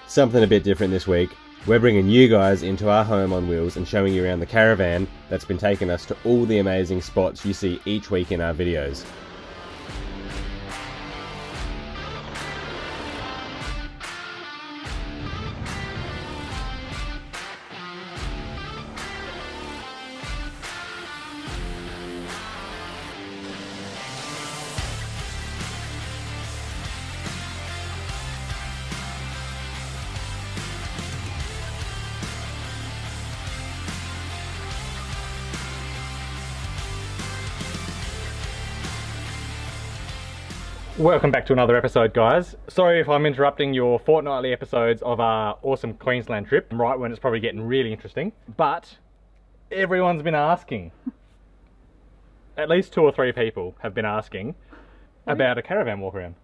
Something a bit different this week. We're bringing you guys into our home on wheels and showing you around the caravan that's been taking us to all the amazing spots you see each week in our videos. Welcome back to another episode, guys. Sorry if I'm interrupting your fortnightly episodes of our awesome Queensland trip right when it's probably getting really interesting, but everyone's been asking. At least 2 or 3 people have been asking about a caravan walk around.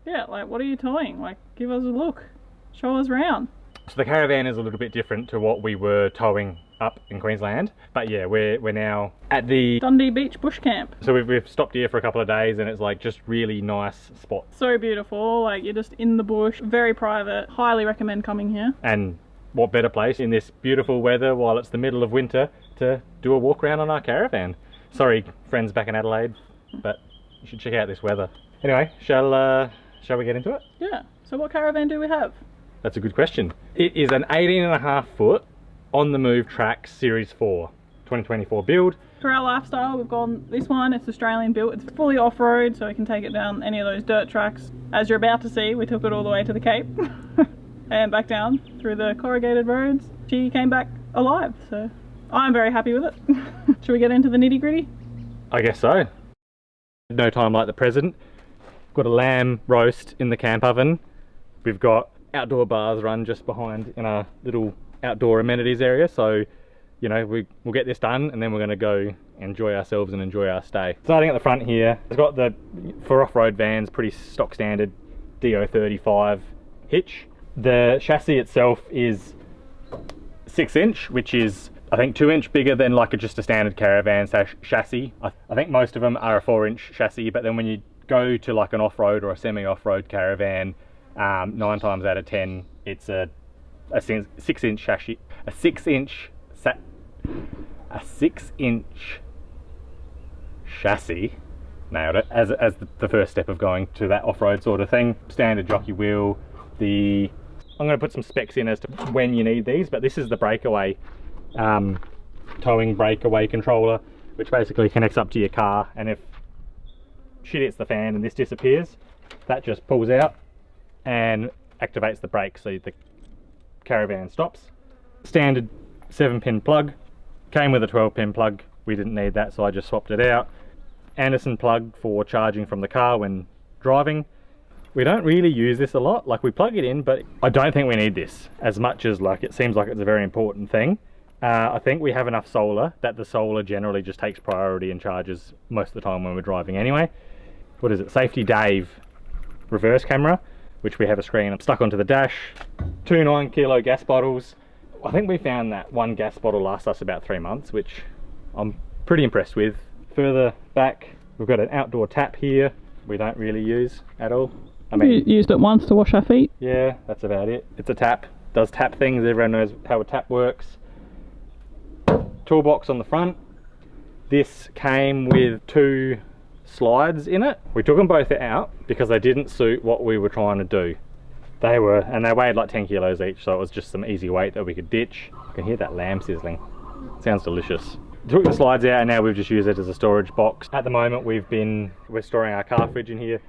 Yeah, like, what are you towing? Like, give us a look. Show us around. So the caravan is a little bit different to what we were towing up in Queensland, but yeah, we're now at the Dundee Beach Bush Camp. So we've stopped here for a couple of days and it's like just really nice spot. So beautiful, like you're just in the bush, very private. Highly recommend coming here. And what better place in this beautiful weather while it's the middle of winter to do a walk around on our caravan. Sorry, friends back in Adelaide, but you should check out this weather. Anyway, shall we get into it? Yeah, so what caravan do we have? That's a good question. It is an 18.5 foot on the move Traxx Series 4 2024 build. For our lifestyle, we've gone this one. It's Australian built. It's fully off-road, so we can take it down any of those dirt tracks. As you're about to see, we took it all the way to the Cape and back down through the corrugated roads. She came back alive, so I'm very happy with it. Should we get into the nitty-gritty? I guess so. No time like the present. Got a lamb roast in the camp oven. We've got outdoor bars run just behind in our little outdoor amenities area, so you know we'll get this done and then we're going to go enjoy ourselves and enjoy our stay. Starting at the front here, it's got the, for off-road vans, pretty stock standard DO35 hitch. The chassis itself is 6-inch, which is I think 2-inch bigger than like just a standard caravan chassis. I think most of them are a 4-inch chassis, but then when you go to like an off-road or a semi-off-road caravan, 9 times out of 10 it's a 6-inch chassis, a 6-inch chassis. Nailed it. As the first step of going to that off-road sort of thing. Standard jockey wheel. I'm going to put some specs in as to when you need these, but this is the breakaway towing breakaway controller, which basically connects up to your car, and if shit hits the fan and this disappears, that just pulls out and activates the brake so the caravan stops. Standard 7-pin plug, came with a 12-pin plug. We didn't need that, so I just swapped it out. Anderson plug for charging from the car when driving. We don't really use this a lot, like we plug it in, but I don't think we need this as much as like it seems like it's a very important thing. I think we have enough solar that the solar generally just takes priority and charges most of the time when we're driving anyway. What is it? Safety Dave reverse camera, which we have a screen stuck onto the dash. 2 9-kilo gas bottles. I think we found that one gas bottle lasts us about 3 months, which I'm pretty impressed with. Further back, we've got an outdoor tap here. We don't really use at all. I mean, We used it once to wash our feet. Yeah, that's about it. It's a tap. Does tap things. Everyone knows how a tap works. Toolbox on the front. This came with 2 slides in it. We took them both out because they didn't suit what we were trying to do. They weighed like 10 kilos each, so it was just some easy weight that we could ditch. I can hear that lamb sizzling. Sounds delicious. Took the slides out and now we've just used it as a storage box. At the moment we're storing our car fridge in here.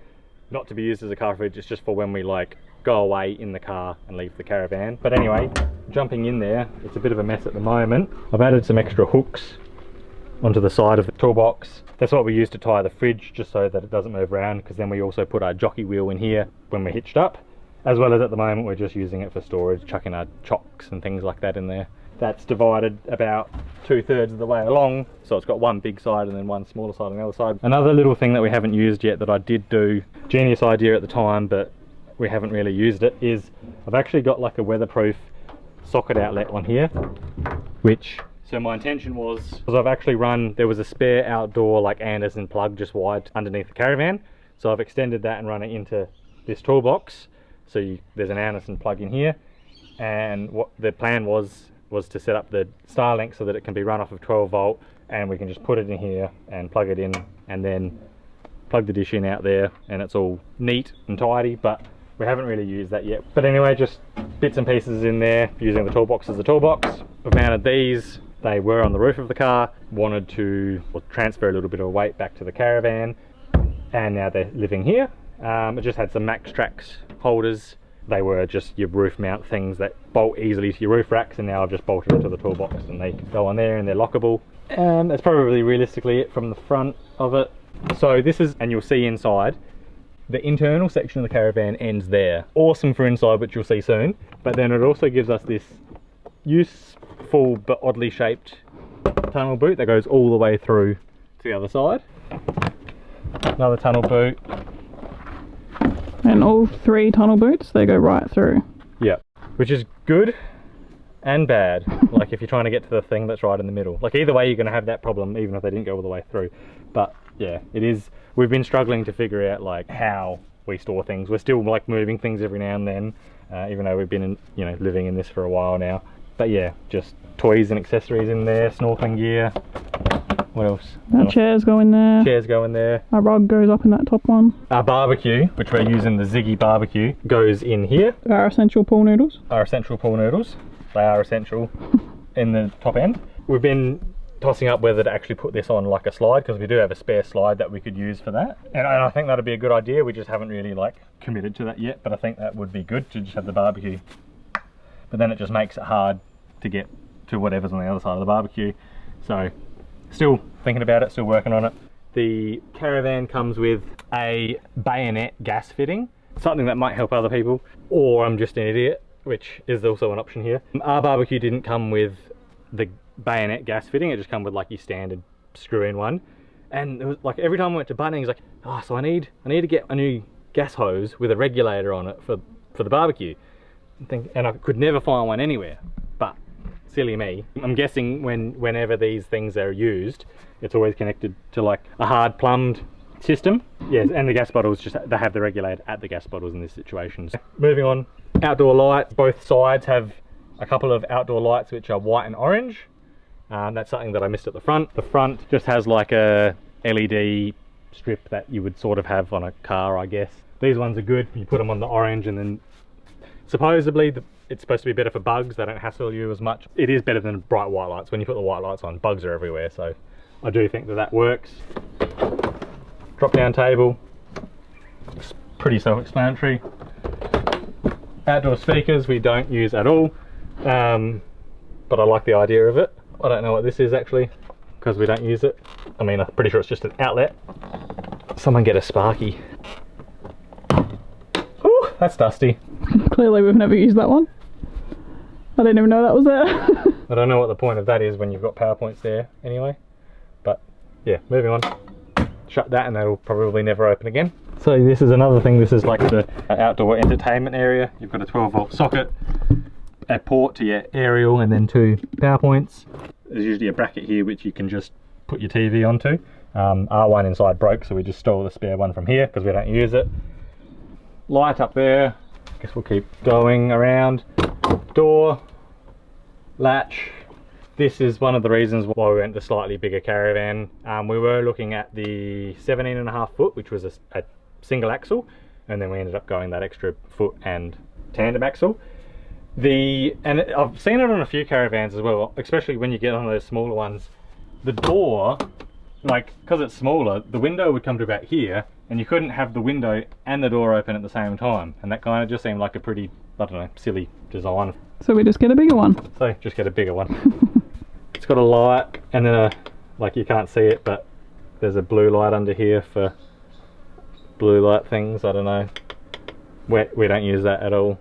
Not to be used as a car fridge, it's just for when we like go away in the car and leave the caravan. But anyway, jumping in there, it's a bit of a mess at the moment. I've added some extra hooks onto the side of the toolbox. That's what we use to tie the fridge, just so that it doesn't move around, because then we also put our jockey wheel in here when we're hitched up, as well as at the moment we're just using it for storage, chucking our chocks and things like that in there. That's divided about 2/3 of the way along, so it's got one big side and then one smaller side on the other side. Another little thing that we haven't used yet that I did do, genius idea at the time, but we haven't really used it, is I've actually got like a weatherproof socket outlet on here, which, so my intention was, because I've actually run, there was a spare outdoor like Anderson plug just wired underneath the caravan, so I've extended that and run it into this toolbox. So there's an Anderson plug in here, and what the plan was to set up the Starlink so that it can be run off of 12 volt, and we can just put it in here and plug it in, and then plug the dish in out there, and it's all neat and tidy. But we haven't really used that yet. But anyway, just bits and pieces in there, using the toolbox as a toolbox. We've mounted these. They were on the roof of the car, wanted to transfer a little bit of weight back to the caravan, and now they're living here. It just had some Max Traxx holders. They were just your roof mount things that bolt easily to your roof racks, and now I've just bolted them to the toolbox and they go on there and they're lockable. That's probably realistically it from the front of it. So this is, and you'll see inside, the internal section of the caravan ends there. Awesome for inside, which you'll see soon, but then it also gives us this useful but oddly shaped tunnel boot that goes all the way through to the other side. Another tunnel boot. And all 3 tunnel boots, they go right through. Yeah, which is good and bad. Like if you're trying to get to the thing that's right in the middle. Like either way you're going to have that problem, even if they didn't go all the way through. But yeah, it is. We've been struggling to figure out like how we store things. We're still like moving things every now and then, even though we've been living in this for a while now. But yeah, just toys and accessories in there, snorkeling gear. What else? Our chairs go in there. Chairs go in there. Our rug goes up in that top one. Our barbecue, which we're using the Ziggy barbecue, goes in here. Our essential pool noodles. Our essential pool noodles. They are essential in the top end. We've been tossing up whether to actually put this on like a slide, because we do have a spare slide that we could use for that. And I think that'd be a good idea. We just haven't really like committed to that yet, but I think that would be good to just have the barbecue. But then it just makes it hard to get to whatever's on the other side of the barbecue. So still thinking about it, still working on it. The caravan comes with a bayonet gas fitting, something that might help other people, or I'm just an idiot, which is also an option here. Our barbecue didn't come with the bayonet gas fitting, it just come with like your standard screw-in one. And it was like every time I went to Bunnings, like, oh, so I need to get a new gas hose with a regulator on it for the barbecue. And I could never find one anywhere. But silly me. I'm guessing whenever these things are used, it's always connected to like a hard plumbed system. Yes, and the gas bottles, they have the regulator at the gas bottles in this situation. So, moving on, outdoor lights. Both sides have a couple of outdoor lights which are white and orange. That's something that I missed at the front. The front just has like a LED strip that you would sort of have on a car, I guess. These ones are good. You put them on the orange, and then supposedly it's supposed to be better for bugs. They don't hassle you as much. It is better than bright white lights. When you put the white lights on, bugs are everywhere, so I do think that works. Drop down table, it's pretty self-explanatory. Outdoor speakers we don't use at all, but I like the idea of it. I don't know what this is actually, because we don't use it. I mean, I'm pretty sure it's just an outlet. Someone get a Sparky. Ooh, that's dusty. Clearly we've never used that one. I didn't even know that was there. I don't know what the point of that is when you've got PowerPoints there anyway. But yeah, moving on. Shut that and that'll probably never open again. So this is another thing. This is like the outdoor entertainment area. You've got a 12 volt socket, a port to your aerial, and then 2 PowerPoints. There's usually a bracket here which you can just put your TV onto. Our one inside broke, so we just stole the spare one from here because we don't use it. Light up there. I guess we'll keep going around. Door, latch. This is one of the reasons why we went the slightly bigger caravan. We were looking at the 17.5 foot, which was a single axle, and then we ended up going that extra foot and tandem axle. And I've seen it on a few caravans as well, especially when you get on those smaller ones. The door, like, because it's smaller, the window would come to about here, and you couldn't have the window and the door open at the same time, and that kind of just seemed like a pretty, I don't know, silly design. So we just get a bigger one. So just get a bigger one. It's got a light, and then like you can't see it, but there's a blue light under here for blue light things. I don't know. We don't use that at all.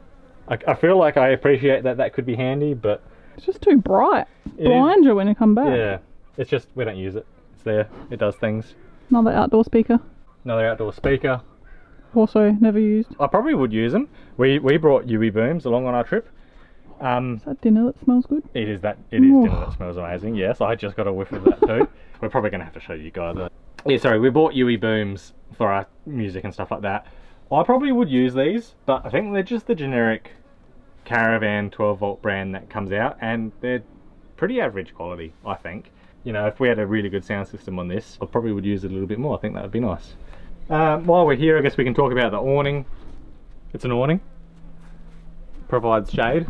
I feel like I appreciate that could be handy, but it's just too bright. Blind you when you come back. Yeah, it's just we don't use it. It's there. It does things. Another outdoor speaker. Another outdoor speaker. Also never used. I probably would use them. We brought UE booms along on our trip. Is that dinner that smells good? It is dinner that smells amazing. Yes, I just got a whiff of that too. We're probably going to have to show you guys. Yeah, sorry, we bought UE booms for our music and stuff like that. I probably would use these, but I think they're just the generic Caravan 12 volt brand that comes out, and they're pretty average quality, I think. You know, if we had a really good sound system on this, I probably would use it a little bit more. I think that would be nice. While we're here, I guess we can talk about the awning. It's an awning, provides shade,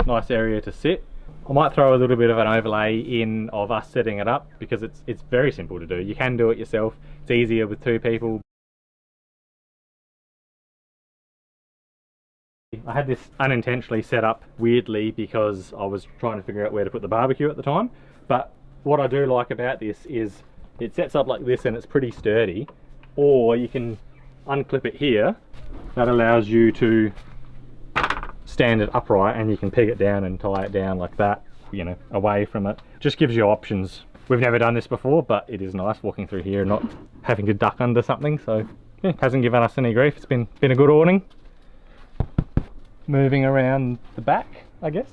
nice area to sit. I might throw a little bit of an overlay in of us setting it up, because it's very simple to do. You can do it yourself. It's easier with 2 people. I had this unintentionally set up weirdly because I was trying to figure out where to put the barbecue at the time. But what I do like about this is it sets up like this and it's pretty sturdy. Or you can unclip it here. That allows you to stand it upright, and you can peg it down and tie it down like that, you know, away from it. Just gives you options. We've never done this before, but it is nice walking through here and not having to duck under something. So yeah, hasn't given us any grief. It's been a good awning. Moving around the back, I guess.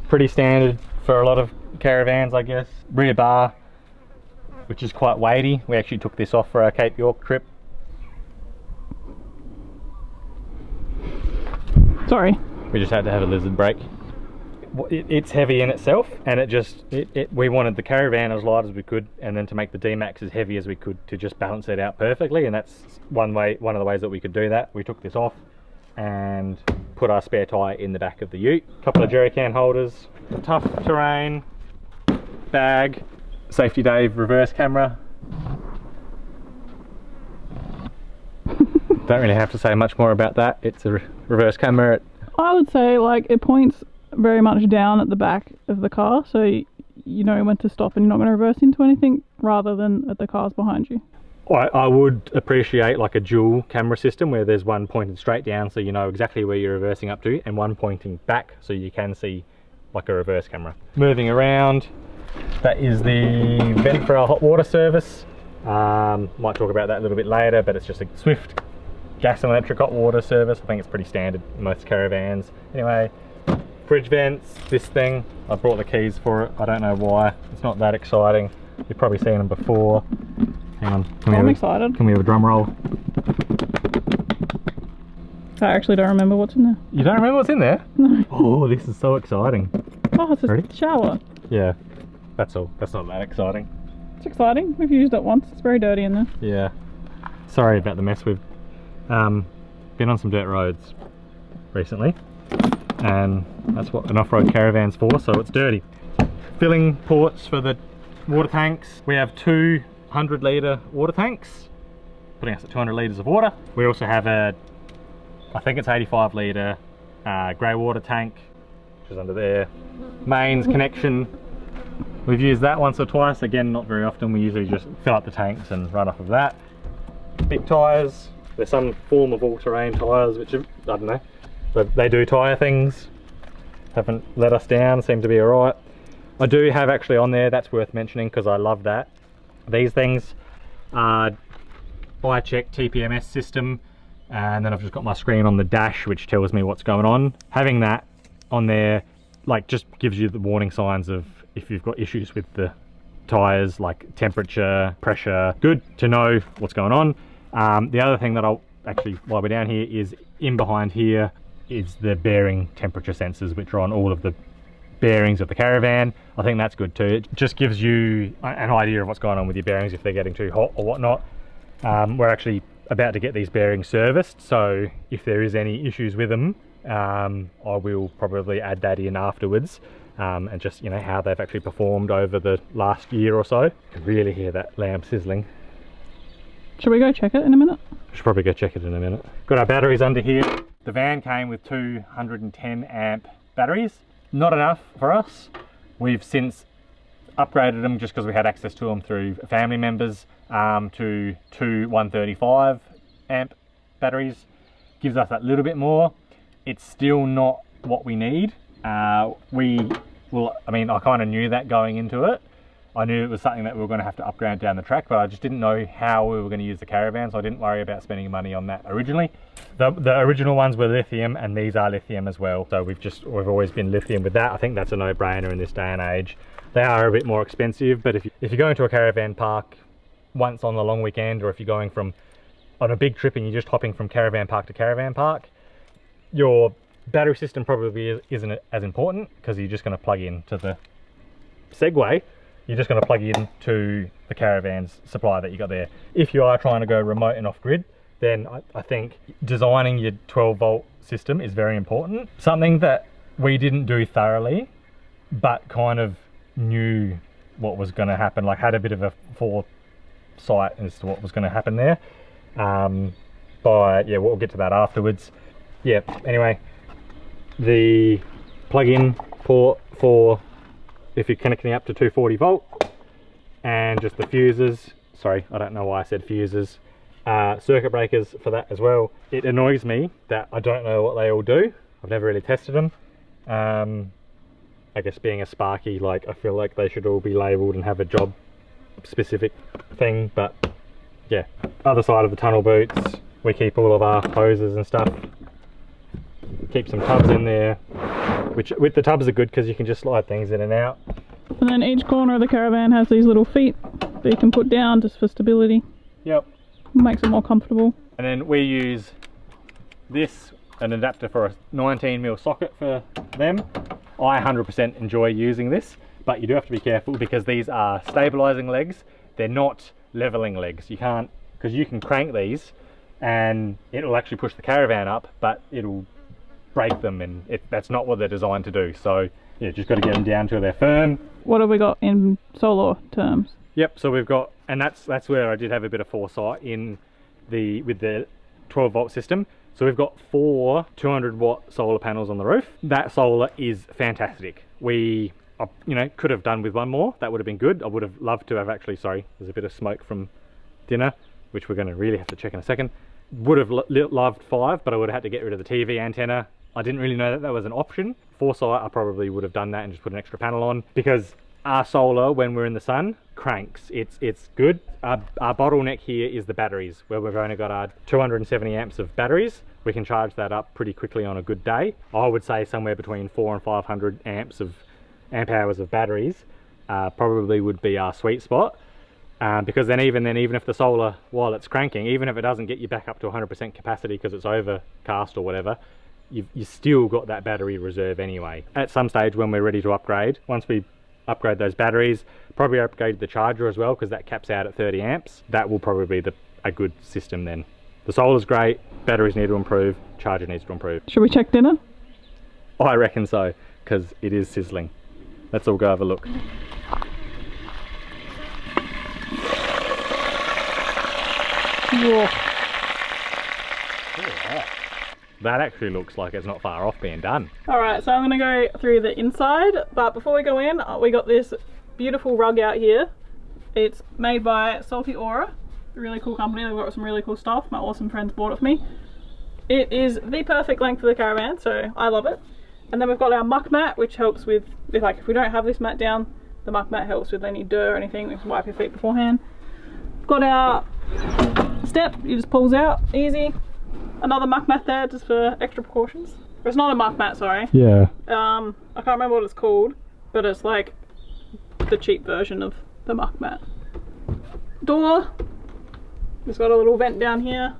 Pretty standard for a lot of caravans, I guess. Rear bar, which is quite weighty. We actually took this off for our Cape York trip. Sorry. We just had to have a lizard break. It's heavy in itself, and we wanted the Caravan as light as we could, and then to make the D-Max as heavy as we could to just balance it out perfectly, and that's one of the ways that we could do that. We took this off and put our spare tyre in the back of the ute. Couple of jerry can holders, tough terrain, bag, Safety Dave reverse camera. Don't really have to say much more about that. It's a reverse camera. I would say like it points very much down at the back of the car, so you know when to stop and you're not going to reverse into anything, rather than at the cars behind you. I would appreciate like a dual camera system where there's one pointed straight down so you know exactly where you're reversing up to, and one pointing back so you can see like a reverse camera. Moving around, that is the vent for our hot water service. Might talk about that a little bit later, but it's just a Swift gas and electric hot water service. I think it's pretty standard in most caravans. Anyway, fridge vents, this thing, I brought the keys for it. I don't know why. It's not that exciting. You've probably seen them before. Hang on. I'm excited. Can we have a drum roll? I actually don't remember what's in there. You don't remember what's in there? No. Oh, this is so exciting. Oh, it's a Ready? shower. Yeah, that's all. That's not that exciting. It's exciting. We've used it once. It's very dirty in there. Yeah. Sorry about the mess. We've been on some dirt roads recently, and that's what an off-road caravan's for, so it's dirty. Filling ports for the water tanks. We have 200 litre water tanks, putting us at 200 litres of water. We also have a, I think it's 85 litre grey water tank, which is under there. Mains connection. We've used that once or twice, again not very often. We usually just fill up the tanks and run off of that. Big tyres. There's some form of all-terrain tyres which are, I don't know, but they do tyre things. Haven't let us down, seem to be alright. I do have actually on there, that's worth mentioning because I love that. These things are buy check TPMS system, and then I've just got my screen on the dash which tells me what's going on. Having that on there like just gives you the warning signs of if you've got issues with the tyres, like temperature, pressure. Good to know what's going on. The other thing that I'll actually, while we're down here, is in behind here is the bearing temperature sensors, which are on all of the bearings of the caravan. I think that's good too. It just gives you an idea of what's going on with your bearings, if they're getting too hot or whatnot. We're actually about to get these bearings serviced, so if there is any issues with them, I will probably add that in afterwards, and just, you know, how they've actually performed over the last year or so. You can really hear that lamp sizzling. Should we go check it in a minute? Should probably go check it in a minute. Got our batteries under here. The van came with 210 amp batteries. Not enough for us. We've since upgraded them just because we had access to them through family members, to two 135 amp batteries. Gives us that little bit more. It's still not what we need. I mean, I kind of knew that going into it. I knew it was something that we were going to have to upgrade down the track, but I just didn't know how we were going to use the caravan, so I didn't worry about spending money on that originally. The original ones were lithium, and these are lithium as well, so we've always been lithium with that. I think that's a no-brainer in this day and age. They are a bit more expensive, but if you're going to a caravan park once on the long weekend, or if you're going on a big trip and you're just hopping from caravan park to caravan park, Your battery system probably isn't as important because you're just going to plug into the Segway. You're just going to plug into the Caravan's supply that you got there. If you are trying to go remote and off-grid, then I think designing your 12-volt system is very important. Something that we didn't do thoroughly, but kind of knew what was going to happen, like had a bit of a foresight as to what was going to happen there. But yeah, we'll get to that afterwards. Yeah, anyway, the plug-in port for if you're connecting up to 240 volt, and just the fuses, sorry, I don't know why I said fuses, circuit breakers for that as well. It annoys me that I don't know what they all do. I've never really tested them. I guess being a Sparky, like, I feel like they should all be labelled and have a job specific thing, but yeah. Other side of the tunnel boots, we keep all of our hoses and stuff. Keep some tubs in there, which with the tubs are good because you can just slide things in and out. And then each corner of the Caravan has these little feet that you can put down just for stability. Yep. Makes it more comfortable. And then we use this, an adapter for a 19mm socket for them. I 100% enjoy using this, but you do have to be careful because these are stabilizing legs. They're not leveling legs. You can't, because you can crank these and it'll actually push the Caravan up, but it'll break them, and that's not what they're designed to do. So yeah, just got to get them down till they're firm. What have we got in solar terms? Yep, so we've got, and that's where I did have a bit of foresight in with the 12-volt system. So we've got 4 200-watt solar panels on the roof. That solar is fantastic. We could have done with one more. That would have been good. I would have loved to have actually, sorry, there's a bit of smoke from dinner, which we're going to really have to check in a second. Would have loved 5, but I would have had to get rid of the TV antenna. I didn't really know that was an option. Foresight, I probably would have done that and just put an extra panel on, because our solar, when we're in the sun, cranks. It's good. Our bottleneck here is the batteries, where we've only got our 270 amps of batteries. We can charge that up pretty quickly on a good day. I would say somewhere between 400 and 500 amp hours of batteries probably would be our sweet spot. Because then even if the solar, while it's cranking, even if it doesn't get you back up to 100% capacity because it's overcast or whatever, you still got that battery reserve anyway. At some stage when we're ready to upgrade, once we upgrade those batteries, probably upgrade the charger as well, because that caps out at 30 amps. That will probably be a good system then. The solar's great, batteries need to improve, charger needs to improve. Should we check dinner? I reckon so, because it is sizzling. Let's all go have a look. Whoa. That actually looks like it's not far off being done. Alright, so I'm going to go through the inside, but before we go in, we got this beautiful rug out here. It's made by Salty Aura, a really cool company. They've got some really cool stuff. My awesome friends bought it for me. It is the perfect length for the Caravan, so I love it. And then we've got our muck mat, which helps with, like, if we don't have this mat down, the muck mat helps with any dirt or anything. We can wipe your feet beforehand. We've got our step, you just pulls out, easy. Another muck mat there just for extra precautions. It's not a muck mat, sorry. Yeah. I can't remember what it's called, but it's like the cheap version of the muck mat. Door. It's got a little vent down here.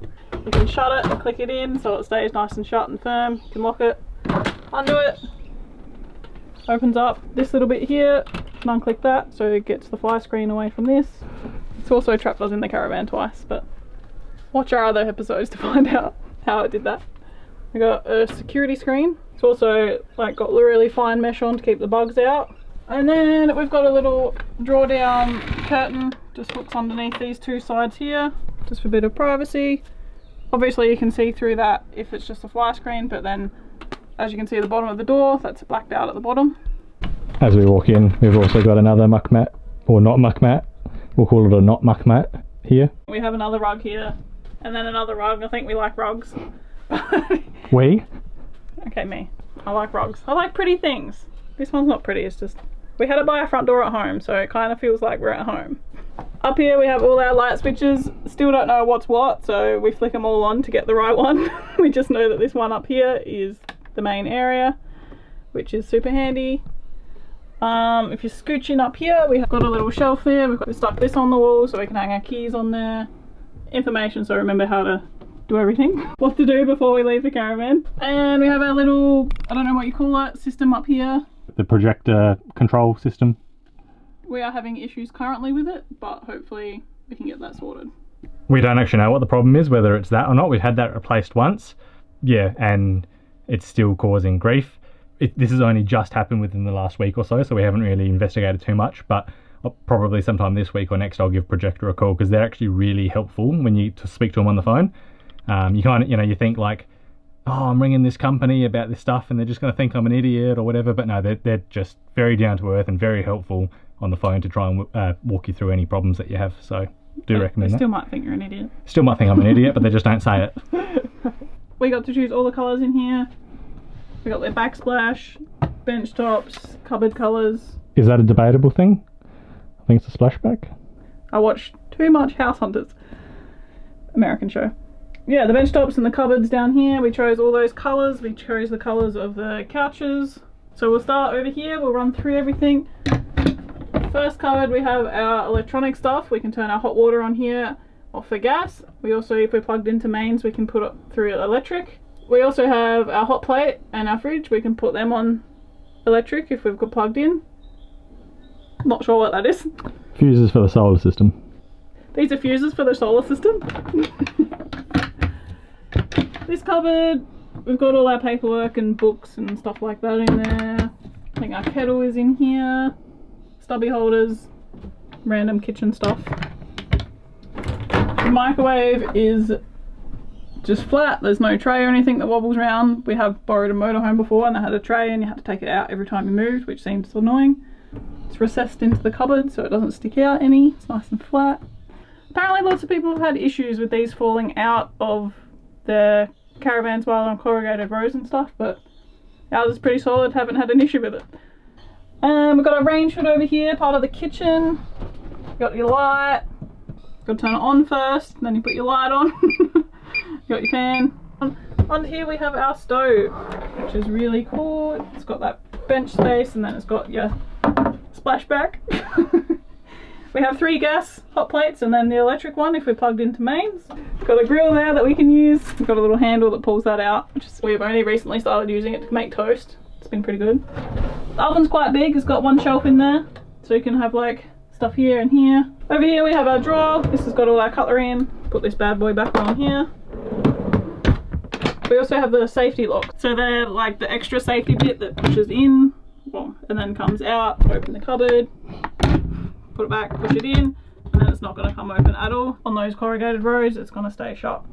You can shut it and click it in so it stays nice and shut and firm. You can lock it, undo it. Opens up this little bit here. You can unclick that so it gets the fly screen away from this. It's also trapped us in the Caravan twice, but watch our other episodes to find out how it did that. We got a security screen. It's also like got really fine mesh on to keep the bugs out. And then we've got a little draw down curtain, just hooks underneath these two sides here, just for a bit of privacy. Obviously you can see through that if it's just a fly screen, but then as you can see at the bottom of the door, that's blacked out at the bottom. As we walk in, we've also got another muck mat, or not muck mat. We'll call it a not muck mat here. We have another rug here. And then another rug. I think we like rugs. We? Okay, me. I like rugs. I like pretty things. This one's not pretty, it's just... We had it by our front door at home, so it kind of feels like we're at home. Up here we have all our light switches. Still don't know what's what, so we flick them all on to get the right one. We just know that this one up here is the main area, which is super handy. If you're scooching up here, we've got a little shelf there. We've stuck this on the wall so we can hang our keys on there. Information, so remember how to do everything. What to do before we leave the caravan. And we have our little, I don't know what you call it, system up here. The projector control system. We are having issues currently with it, but hopefully we can get that sorted. We don't actually know what the problem is, whether it's that or not. We've had that replaced once. Yeah, and it's still causing grief. This has only just happened within the last week or so we haven't really investigated too much, but probably sometime this week or next I'll give Projector a call, because they're actually really helpful when you to speak to them on the phone. You kind of, you think like, oh, I'm ringing this company about this stuff and they're just going to think I'm an idiot or whatever, but no, they're just very down to earth and very helpful on the phone to try and walk you through any problems that you have. So do recommend that. Still might think you're an idiot. Still might think I'm an idiot, but they just don't say it. We got to choose all the colours in here. We got their backsplash, bench tops, cupboard colours. Is that a debatable thing? I think it's a splashback. I watched too much House Hunters. American show. Yeah, the bench tops and the cupboards down here, we chose all those colours. We chose the colours of the couches. So we'll start over here, we'll run through everything. First cupboard, we have our electronic stuff. We can turn our hot water on here off for gas. We also, if we're plugged into mains, we can put it through electric. We also have our hot plate and our fridge. We can put them on electric if we've got plugged in. Not sure what that is. Fuses for the solar system. These are fuses for the solar system. This cupboard, we've got all our paperwork and books and stuff like that in there. I think our kettle is in here. Stubby holders, random kitchen stuff. The microwave is just flat. There's no tray or anything that wobbles around. We have borrowed a motorhome before and they had a tray and you had to take it out every time you moved, which seems annoying. It's recessed into the cupboard so it doesn't stick out any. It's nice and flat. Apparently lots of people have had issues with these falling out of their caravans while on corrugated roads and stuff, but ours is pretty solid, haven't had an issue with it. We've got a range hood over here, part of the kitchen. Got your light. Got to turn it on first, then you put your light on. Got your fan. On here we have our stove, which is really cool. It's got that bench space and then it's got your splashback. We have 3 gas hot plates and then the electric one if we're plugged into mains. We've got a grill there that we can use. We've got a little handle that pulls that out. We've only recently started using it to make toast. It's been pretty good. The oven's quite big. It's got 1 shelf in there, so you can have like stuff here and here. Over here we have our drawer. This has got all our cutlery in. Put this bad boy back on here. We also have the safety lock. So they're like the extra safety bit that pushes in, well, and then comes out. Open the cupboard, put it back, push it in, and then it's not going to come open at all. On those corrugated roads, it's going to stay shut.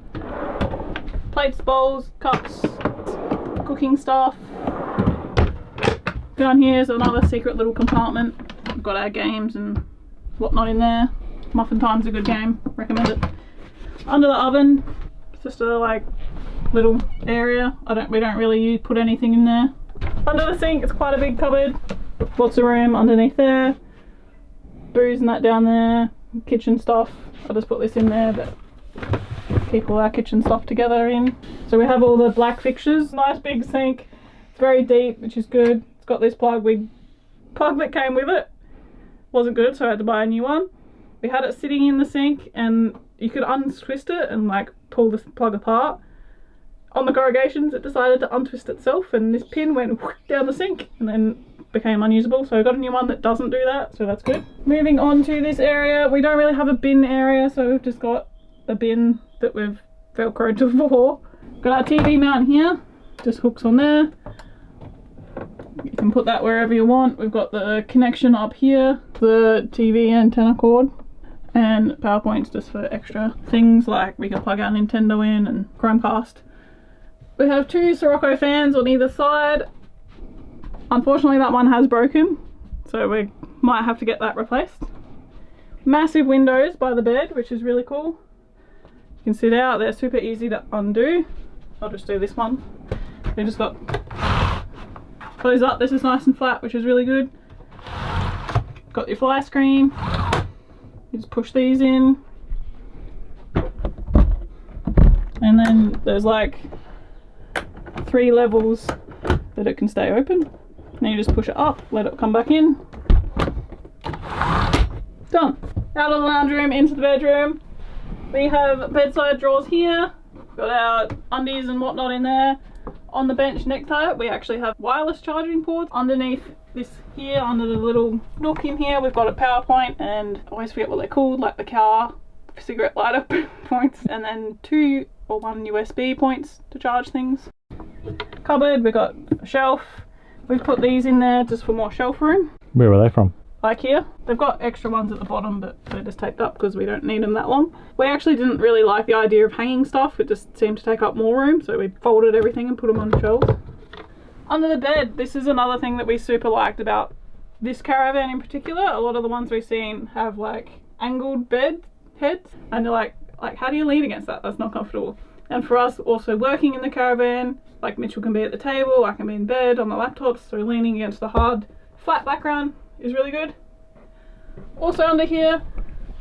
Plates, bowls, cups, cooking stuff. Down here is another secret little compartment. We've got our games and whatnot in there. Muffin Time's a good game, recommend it. Under the oven, it's just a like little area. We don't really put anything in there. Under the sink, it's quite a big cupboard. Lots of room underneath there. Booze and that down there. Kitchen stuff. I'll just put this in there, but keep all our kitchen stuff together in. So we have all the black fixtures. Nice big sink. It's very deep, which is good. It's got this plug. Plug that came with it wasn't good, so I had to buy a new one. We had it sitting in the sink and you could untwist it and like pull this plug apart. On the corrugations it decided to untwist itself and this pin went down the sink and then became unusable, so I got a new one that doesn't do that, so that's good. Moving on to this area, we don't really have a bin area, so we've just got a bin that we've velcroed to before. Got our TV mount here, just hooks on there. You can put that wherever you want. We've got the connection up here, the TV antenna cord, and PowerPoint's just for extra things like we can plug our Nintendo in and Chromecast. We have 2 Sirocco fans on either side. Unfortunately that one has broken, so we might have to get that replaced. Massive windows by the bed, which is really cool. You can sit out, they're super easy to undo. I'll just do this one. We just got close up, this is nice and flat, which is really good. Got your fly screen. You just push these in. And then there's like 3 levels that it can stay open. Then you just push it up, let it come back in. Done. Out of the lounge room, into the bedroom. We have bedside drawers here. We've got our undies and whatnot in there. On the bench next to it, we actually have wireless charging ports. Underneath this here, under the little nook in here, we've got a power point, and I always forget what they're called, like the car cigarette lighter points, and then 2 or 1 USB points to charge things. Cupboard, we've got a shelf. We've put these in there just for more shelf room. Where were they from? IKEA. They've got extra ones at the bottom, but they're just taped up because we don't need them that long. We actually didn't really like the idea of hanging stuff. It just seemed to take up more room, so we folded everything and put them on the shelves. Under the bed, this is another thing that we super liked about this caravan in particular. A lot of the ones we've seen have like angled bed heads, and you're like how do you lean against that? That's not comfortable. And for us, also working in the caravan, like Mitchell can be at the table, I can be in bed on the laptops, so leaning against the hard flat background is really good. Also under here,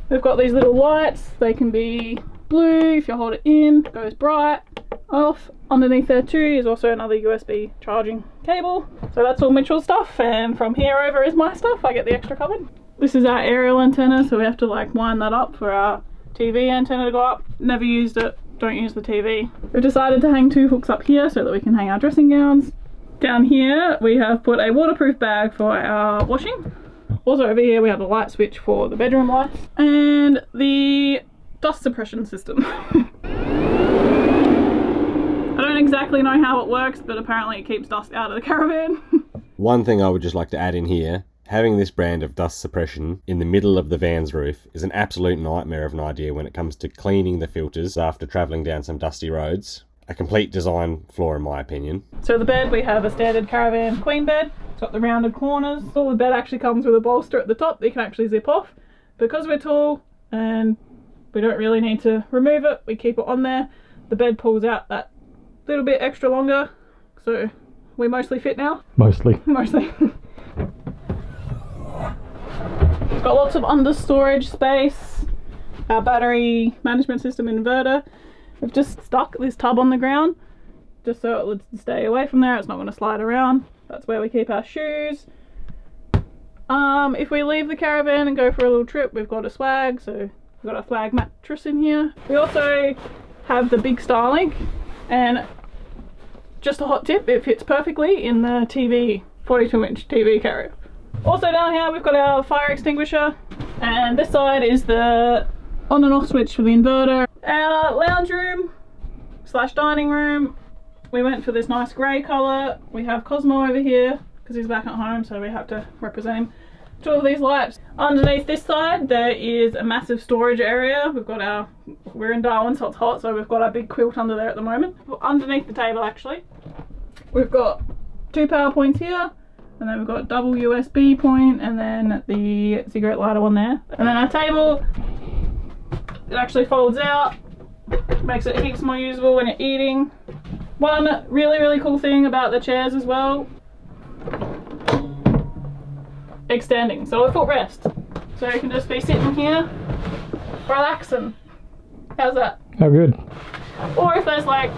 we've got these little lights. They can be blue, if you hold it in, it goes bright, off. Underneath there too is also another USB charging cable. So that's all Mitchell's stuff, and from here over is my stuff. I get the extra cupboard. This is our aerial antenna, so we have to like wind that up for our TV antenna to go up. Never used it, don't use the TV. We've decided to hang 2 hooks up here so that we can hang our dressing gowns. Down here we have put a waterproof bag for our washing. Also over here we have a light switch for the bedroom lights and the dust suppression system. I don't exactly know how it works, but apparently it keeps dust out of the caravan. One thing I would just like to add in here, having this brand of dust suppression in the middle of the van's roof is an absolute nightmare of an idea when it comes to cleaning the filters after travelling down some dusty roads. A complete design flaw in my opinion. So the bed, we have a standard caravan queen bed. It's got the rounded corners. So the bed actually comes with a bolster at the top that you can actually zip off. Because we're tall and we don't really need to remove it, we keep it on there. The bed pulls out that little bit extra longer, so we mostly fit now. Mostly. It's got lots of under storage space. Our battery management system inverter. We've just stuck this tub on the ground just so it would stay away from there. It's not going to slide around. That's where we keep our shoes. If we leave the caravan and go for a little trip, we've got a swag, so we've got a swag mattress in here. We also have the big Starlink, and just a hot tip, it fits perfectly in the TV, 42-inch TV carrier. Also down here we've got our fire extinguisher, and this side is the on and off switch for the inverter. Our lounge room / dining room, we went for this nice grey colour. We have Cosmo over here because he's back at home, so we have to represent him. 2 of these lights. Underneath this side there is a massive storage area. We're in Darwin, so it's hot, so we've got our big quilt under there at the moment. Underneath the table actually, we've got 2 power points here, and then we've got double USB point, and then the cigarette lighter one there. And then our table, it actually folds out, makes it heaps more usable when you're eating. One really cool thing about the chairs as well, extending, so a footrest. So you can just be sitting here, relaxing. How's that? Oh, good. Or if there's like,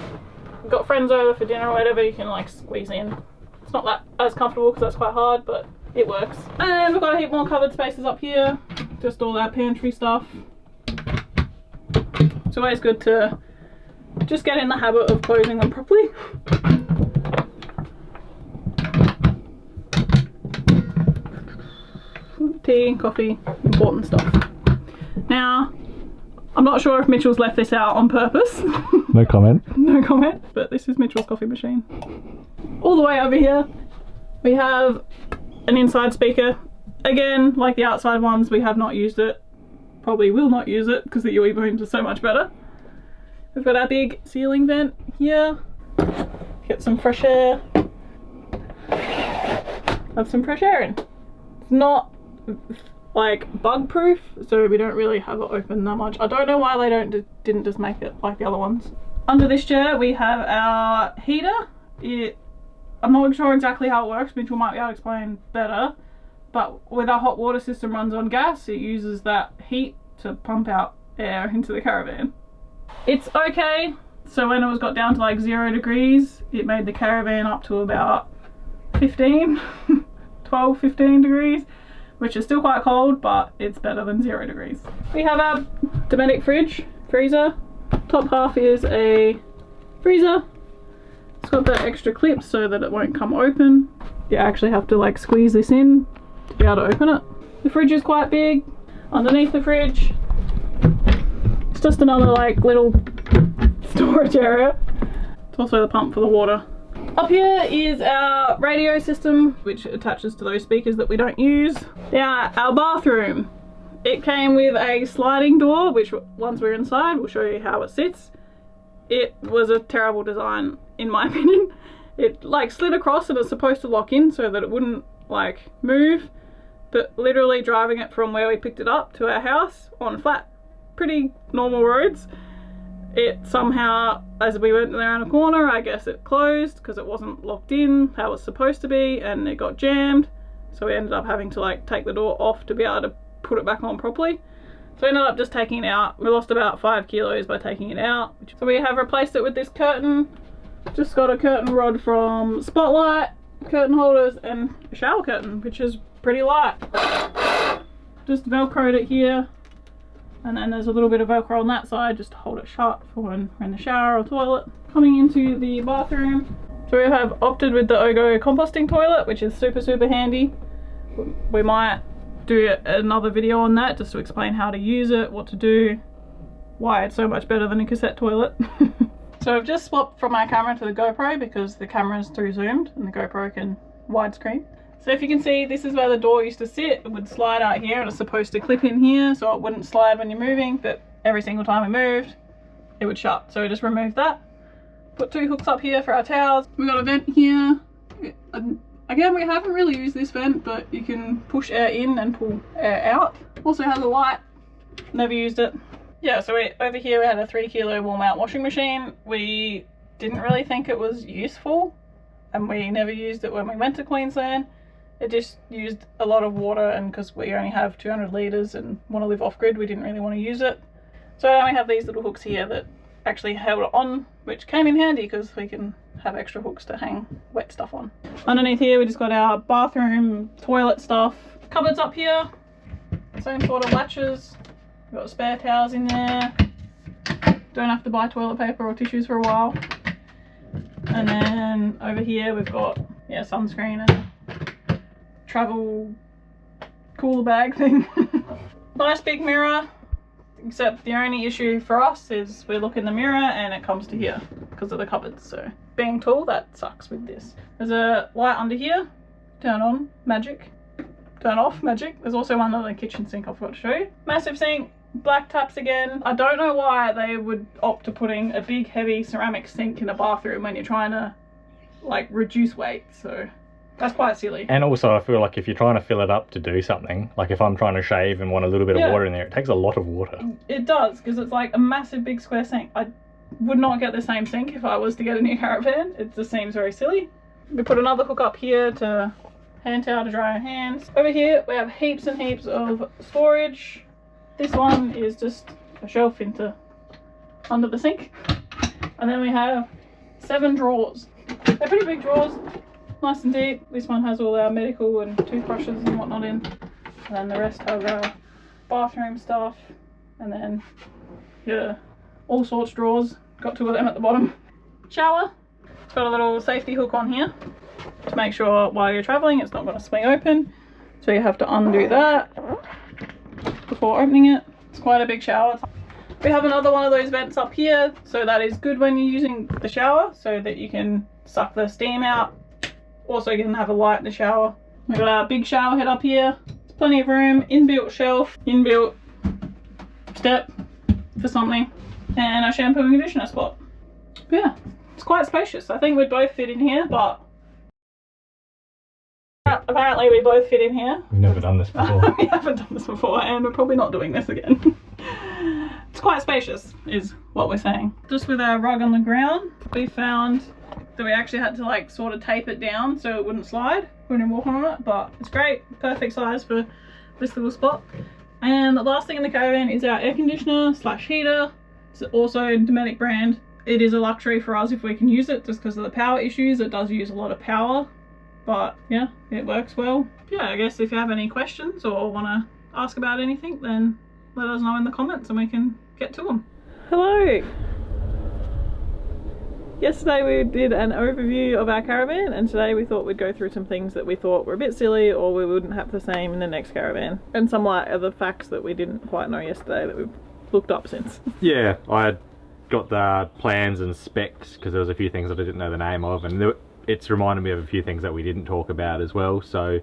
got friends over for dinner or whatever, you can like squeeze in. It's not that as comfortable because that's quite hard, but it works. And we've got a heap more covered spaces up here, just all our pantry stuff. It's always good to just get in the habit of closing them properly. Tea, coffee, important stuff. Now, I'm not sure if Mitchell's left this out on purpose. No comment. No comment, but this is Mitchell's coffee machine. All the way over here, we have an inside speaker. Again, like the outside ones, we have not used it. Probably will not use it because the UE booms are so much better. We've got our big ceiling vent here. Get some fresh air. Have some fresh air in. It's not like bug proof, so we don't really have it open that much. I don't know why they didn't just make it like the other ones. Under this chair we have our heater. I'm not sure exactly how it works, Mitchell might be able to explain better, but with our hot water system runs on gas, it uses that heat to pump out air into the caravan. It's okay, so when it got down to like 0 degrees, it made the caravan up to about 15, 12, 15 degrees, which is still quite cold, but it's better than 0 degrees. We have our Dometic freezer, Top half is a freezer. It's got that extra clip so that it won't come open. You actually have to like squeeze this in to be able to open it. The fridge is quite big. Underneath the fridge, it's just another like little storage area. It's also the pump for the water. Up here is our radio system, which attaches to those speakers that we don't use. Now, our bathroom. It came with a sliding door, which once we're inside, we'll show you how it sits. It was a terrible design, in my opinion. It like slid across and it's supposed to lock in so that it wouldn't like move. But literally driving it from where we picked it up to our house on flat, pretty normal roads, it somehow, as we went around a corner, I guess it closed because it wasn't locked in how it's supposed to be, and it got jammed. So we ended up having to like take the door off to be able to put it back on properly. So we ended up just taking it out. We lost about 5 kilos by taking it out. So we have replaced it with this curtain. Just got a curtain rod from Spotlight, curtain holders, and a shower curtain, which is pretty light. Just velcroed it here. And then there's a little bit of velcro on that side just to hold it shut for when we're in the shower or toilet. Coming into the bathroom. So we have opted with the Ogo composting toilet, which is super handy. We might do another video on that just to explain how to use it, what to do, why it's so much better than a cassette toilet. So I've just swapped from my camera to the GoPro because the camera is through zoomed and the GoPro can widescreen. So if you can see, this is where the door used to sit. It would slide out here and it's supposed to clip in here so it wouldn't slide when you're moving, but every single time we moved, it would shut. So we just removed that. Put 2 hooks up here for our towels. We've got a vent here. Again, we haven't really used this vent, but you can push air in and pull air out. Also has a light. Never used it. Yeah, so over here we had a 3 kilo wall mount washing machine. We didn't really think it was useful and we never used it when we went to Queensland. It just used a lot of water, and because we only have 200 litres and want to live off grid, we didn't really want to use it. So now we have these little hooks here that actually held it on, which came in handy because we can have extra hooks to hang wet stuff on. Underneath here we just got our bathroom toilet stuff. Cupboards up here, same sort of latches. We've got spare towels in there. Don't have to buy toilet paper or tissues for a while. And then over here we've got sunscreen and travel cooler bag thing. Nice big mirror, except the only issue for us is we look in the mirror and it comes to here because of the cupboards. So being tall, that sucks with this. There's a light under here. Turn on, magic. Turn off, magic. There's also one on the kitchen sink I forgot to show you. Massive sink, black taps again. I don't know why they would opt to putting a big heavy ceramic sink in a bathroom when you're trying to like reduce weight, so that's quite silly. And also I feel like if you're trying to fill it up to do something, like if I'm trying to shave and want a little bit of water in there, it takes a lot of water. It does, because it's like a massive big square sink. I would not get the same sink if I was to get a new caravan. It just seems very silly. We put another hook up here to hand towel to dry our hands. Over here we have heaps and heaps of storage. This one is just a shelf under the sink. And then we have 7 drawers. They're pretty big drawers, nice and deep. This one has all our medical and toothbrushes and whatnot in. And then the rest has our bathroom stuff. And then all sorts drawers. Got 2 of them at the bottom. Shower. It's got a little safety hook on here to make sure while you're traveling it's not going to swing open. So you have to undo that before opening it. It's quite a big shower. We have another one of those vents up here, so that is good when you're using the shower so that you can suck the steam out. Also you can have a light in the shower. We've got our big shower head up here. There's plenty of room, inbuilt shelf, inbuilt step for something, and our shampoo and conditioner spot. Yeah, it's quite spacious. I think we'd both fit in here, but apparently we both fit in here. We've never done this before. We haven't done this before, and we're probably not doing this again. It's quite spacious is what we're saying. Just with our rug on the ground, we found that we actually had to like sort of tape it down so it wouldn't slide when you're walking on it, but it's great, perfect size for this little spot. And the last thing in the caravan is our air conditioner slash heater. It's also a Dometic brand. It is a luxury for us if we can use it, just because of the power issues. It does use a lot of power, but yeah, it works well. Yeah, I guess if you have any questions or want to ask about anything, then let us know in the comments and we can get to them. Hello, Yesterday we did an overview of our caravan, and today we thought we'd go through some things that we thought were a bit silly or we wouldn't have the same in the next caravan, and some like other facts that we didn't quite know yesterday that we've looked up since. Yeah, I had got the plans and specs because there was a few things that I didn't know the name of, and it's reminded me of a few things that we didn't talk about as well. So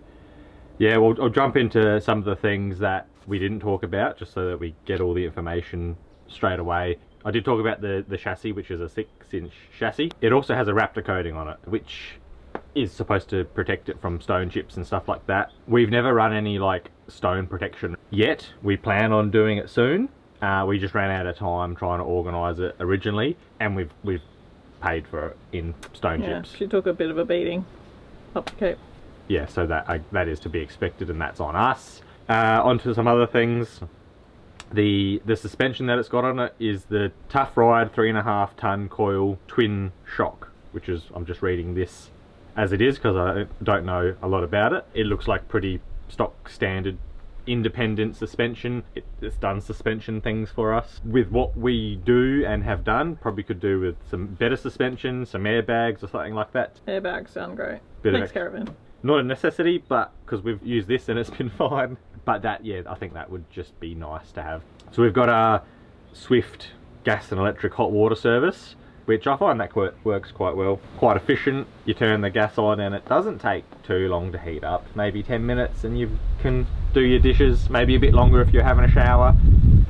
yeah, I'll jump into some of the things that we didn't talk about just so that we get all the information straight away. I did talk about the chassis, which is a 6-inch chassis. It also has a Raptor coating on it, which is supposed to protect it from stone chips and stuff like that. We've never run any like stone protection yet. We plan on doing it soon. We just ran out of time trying to organise it originally, and we've paid for it in stone chips. She took a bit of a beating up the Cape. Yeah, so that is to be expected, and that's on us. Onto some other things. The suspension that it's got on it is the Tough Ride 3.5 ton coil twin shock, which is, I'm just reading this as it is because I don't know a lot about it. It looks like pretty stock standard independent suspension. It's done suspension things for us. With what we do and have done, probably could do with some better suspension, some airbags or something like that. Airbags sound great. Next caravan. Not a necessity, but because we've used this and it's been fine. But that, yeah, I think that would just be nice to have. So we've got a Swift gas and electric hot water service, which I find that works quite well. Quite efficient. You turn the gas on and it doesn't take too long to heat up. Maybe 10 minutes and you can do your dishes. Maybe a bit longer if you're having a shower.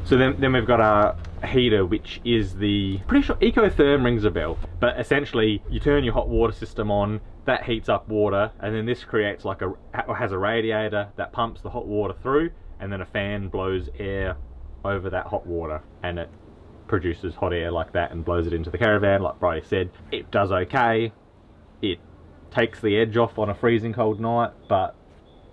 So then we've got a heater, which is pretty sure Ecotherm rings a bell. But essentially you turn your hot water system on, that heats up water, and then this creates like has a radiator that pumps the hot water through, and then a fan blows air over that hot water, and it produces hot air like that and blows it into the caravan. Like Bridie said, it does okay. It takes the edge off on a freezing cold night, but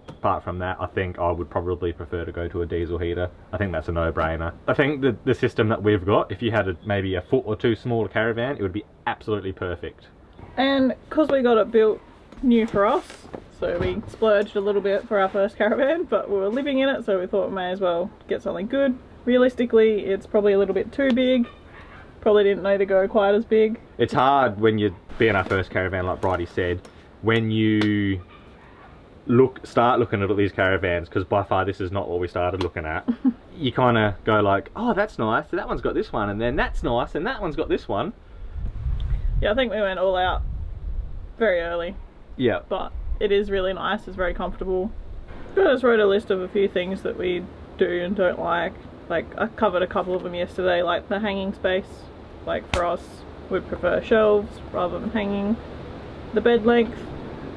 apart from that, I think I would probably prefer to go to a diesel heater. I think that's a no-brainer. I think the system that we've got, if you had maybe a foot or two smaller caravan, it would be absolutely perfect. And because we got it built new for us, so we splurged a little bit for our first caravan, but we were living in it, so we thought we may as well get something good. Realistically, it's probably a little bit too big. Probably didn't know to go quite as big. It's hard when you be in our first caravan, like Bridie said, when you start looking at all these caravans, because by far this is not what we started looking at. You kind of go like, oh, that's nice, that one's got this one, and then that's nice, and that one's got this one. Yeah, I think we went all out very early. Yeah. But it is really nice, it's very comfortable. I just wrote a list of a few things that we do and don't like. Like, I covered a couple of them yesterday, like the hanging space. Like, for us, we'd prefer shelves rather than hanging. The bed length,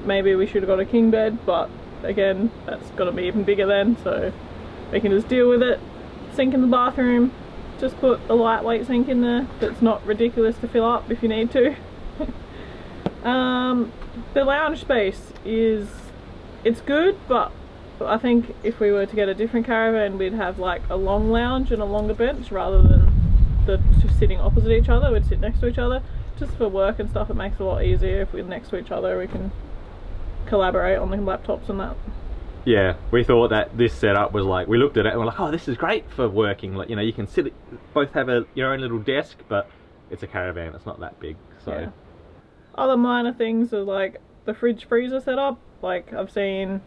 maybe we should have got a king bed, but again, that's got to be even bigger then, so we can just deal with it. Sink in the bathroom, just put a lightweight sink in there that's not ridiculous to fill up if you need to. The lounge space it's good, but I think if we were to get a different caravan, we'd have like a long lounge and a longer bench rather than the two sitting opposite each other. We'd sit next to each other. Just for work and stuff, it makes it a lot easier if we're next to each other. We can collaborate on the laptops and that. Yeah, we thought that this setup was like, we looked at it and we're like, oh, this is great for working. Like, you know, you can both have your own little desk, but it's a caravan, it's not that big, so. Yeah. Other minor things are like the fridge freezer setup. Like, I've seen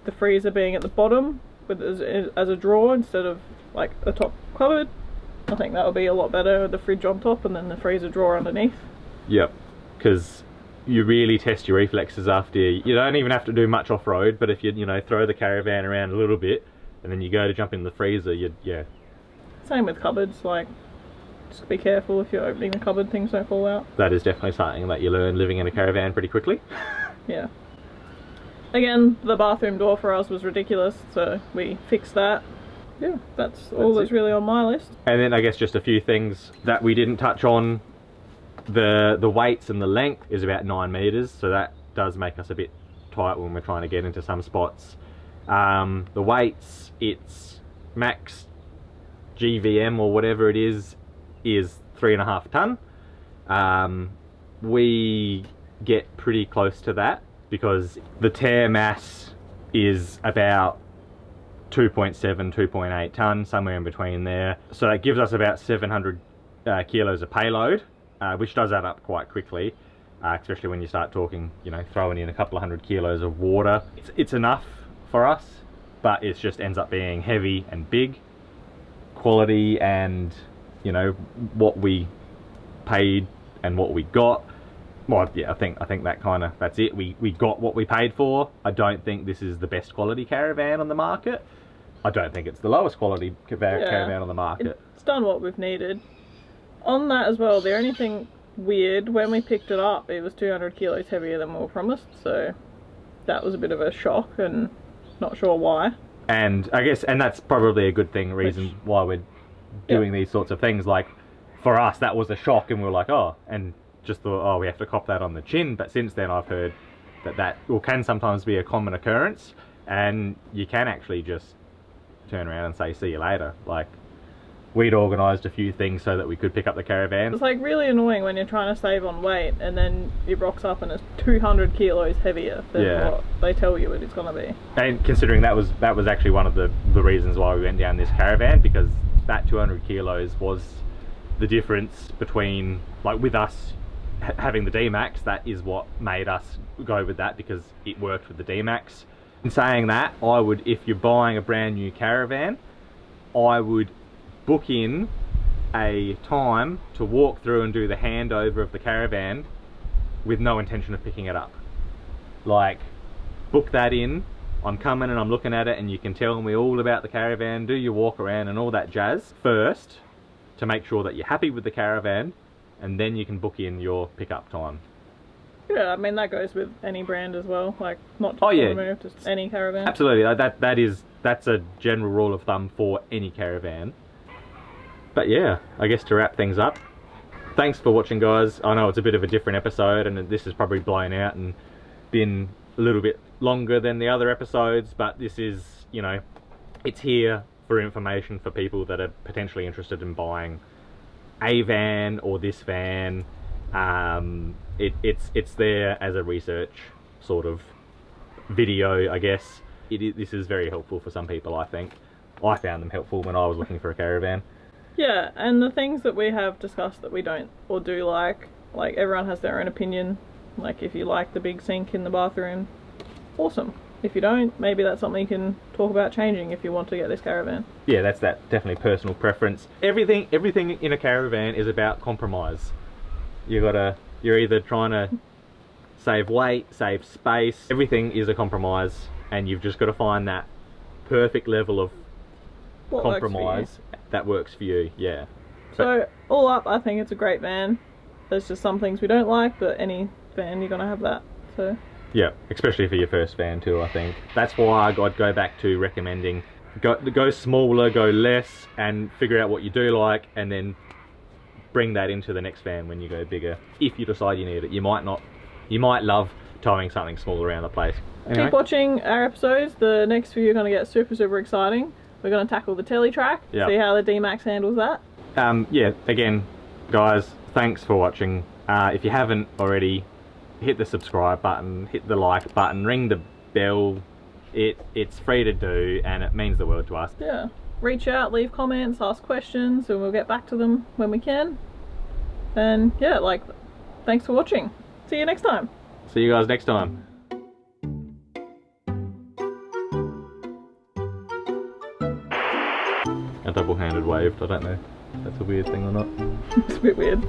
the freezer being at the bottom as a drawer instead of like a top cupboard. I think that would be a lot better, the fridge on top and then the freezer drawer underneath. Yep, because you really test your reflexes after you don't even have to do much off-road, but if you throw the caravan around a little bit and then you go to jump in the freezer, yeah. Same with cupboards, like just be careful if you're opening the cupboard, things don't fall out. That is definitely something that you learn living in a caravan pretty quickly. Yeah. Again, the bathroom door for us was ridiculous, so we fixed that. Yeah, that's all that's really on my list. And then I guess just a few things that we didn't touch on. The weights and the length is about 9 meters, so that does make us a bit tight when we're trying to get into some spots. The weights, it's max GVM or whatever it is 3.5 ton. We get pretty close to that because the tear mass is about 2.7, 2.8 ton, somewhere in between there. So that gives us about 700 kilos of payload. which does add up quite quickly, especially when you start talking, you know, throwing in a couple of 100 kilos of water. It's enough for us, but it just ends up being heavy and big. Quality and, you know, what we paid and what we got. Well, yeah, I think that's it. We got what we paid for. I don't think this is the best quality caravan on the market. I don't think it's the lowest quality caravan on the market. It's done what we've needed. On that as well, the only thing weird, when we picked it up, it was 200 kilos heavier than we were promised, so that was a bit of a shock and not sure why. And I guess, and that's probably a good thing, reason why we're doing these sorts of things. Like, for us, that was a shock, and we were like, oh, and just thought, oh, we have to cop that on the chin. But since then, I've heard that can sometimes be a common occurrence, and you can actually just turn around and say, see you later. Like, we'd organised a few things so that we could pick up the caravan. It's like really annoying when you're trying to save on weight and then it rocks up and it's 200 kilos heavier than what they tell you it's going to be. And considering that was actually one of the reasons why we went down this caravan, because that 200 kilos was the difference between, like, with us having the D-Max, that is what made us go with that, because it worked with the D-Max. In saying that, I would, if you're buying a brand new caravan, I would book in a time to walk through and do the handover of the caravan with no intention of picking it up. Like, book that in, I'm coming and I'm looking at it, and you can tell me all about the caravan, do your walk around and all that jazz first, to make sure that you're happy with the caravan, and then you can book in your pickup time. Yeah, I mean that goes with any brand as well, like not just Move, just any caravan. Absolutely, that's a general rule of thumb for any caravan. But yeah, I guess to wrap things up, thanks for watching, guys. I know it's a bit of a different episode, and this is probably blown out and been a little bit longer than the other episodes, but this is, you know, it's here for information for people that are potentially interested in buying a van or this van. It's there as a research sort of video, I guess. This is very helpful for some people, I think. I found them helpful when I was looking for a caravan. Yeah, and the things that we have discussed that we don't or do like everyone has their own opinion. Like, if you like the big sink in the bathroom, awesome. If you don't, maybe that's something you can talk about changing if you want to get this caravan. Yeah, that's definitely personal preference. Everything in a caravan is about compromise. You're either trying to save weight, save space. Everything is a compromise, and you've just got to find that perfect level of compromise that works for you. Yeah. So all up, I think it's a great van. There's just some things we don't like, but any van you're gonna have that. So yeah, especially for your first van too. I think that's why I'd go back to recommending go smaller, go less, and figure out what you do like, and then bring that into the next van when you go bigger. If you decide you need it, you might love towing something small around the place. Anyway. Keep watching our episodes. The next few are going to get super exciting. We're going to tackle the telly track, see how the D-Max handles that. Yeah, again, guys, thanks for watching. If you haven't already, hit the subscribe button, hit the like button, ring the bell. It's free to do, and it means the world to us. Yeah. Reach out, leave comments, ask questions, and we'll get back to them when we can. And yeah, thanks for watching. See you next time. See you guys next time. A double-handed waved, I don't know if that's a weird thing or not. It's a bit weird.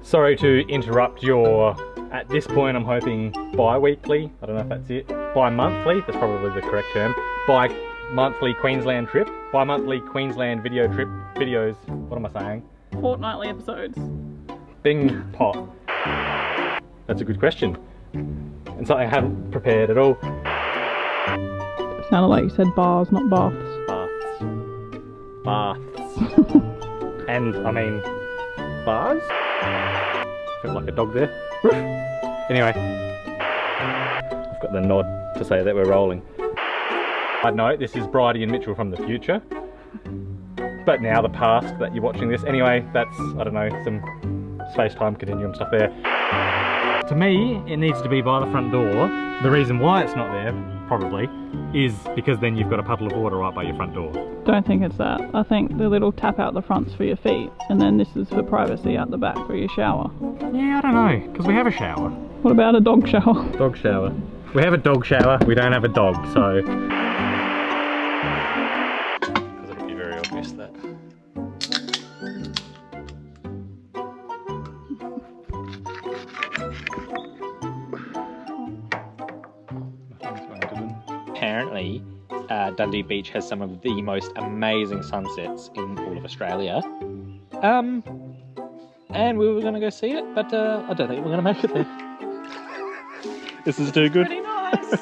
Sorry to interrupt your, at this point I'm hoping bi-weekly, I don't know if that's it, bi-monthly, that's probably the correct term, bi-monthly Queensland trip, bi-monthly Queensland video trip, videos, what am I saying? Fortnightly episodes. Bing pot. That's a good question. And something I haven't prepared at all. It sounded like you said bars, not baths. Baths. And, I mean, bars? Felt like a dog there. Anyway, I've got the nod to say that we're rolling. I'd note this is Bridie and Mitchell from the future, but now the past that you're watching this. Anyway, that's, I don't know, some space-time continuum stuff there. To me, it needs to be by the front door. The reason why it's not there, probably, is because then you've got a puddle of water right by your front door. Don't think it's that. I think the little tap out the front's for your feet, and then this is for privacy out the back for your shower. Yeah, I don't know, because we have a shower. What about a dog shower? Dog shower. We have a dog shower, we don't have a dog, so... Because it'll be very obvious that. Apparently, Dundee Beach has some of the most amazing sunsets in all of Australia. And we were going to go see it, but I don't think we're going to make it there. This is too good. Pretty nice.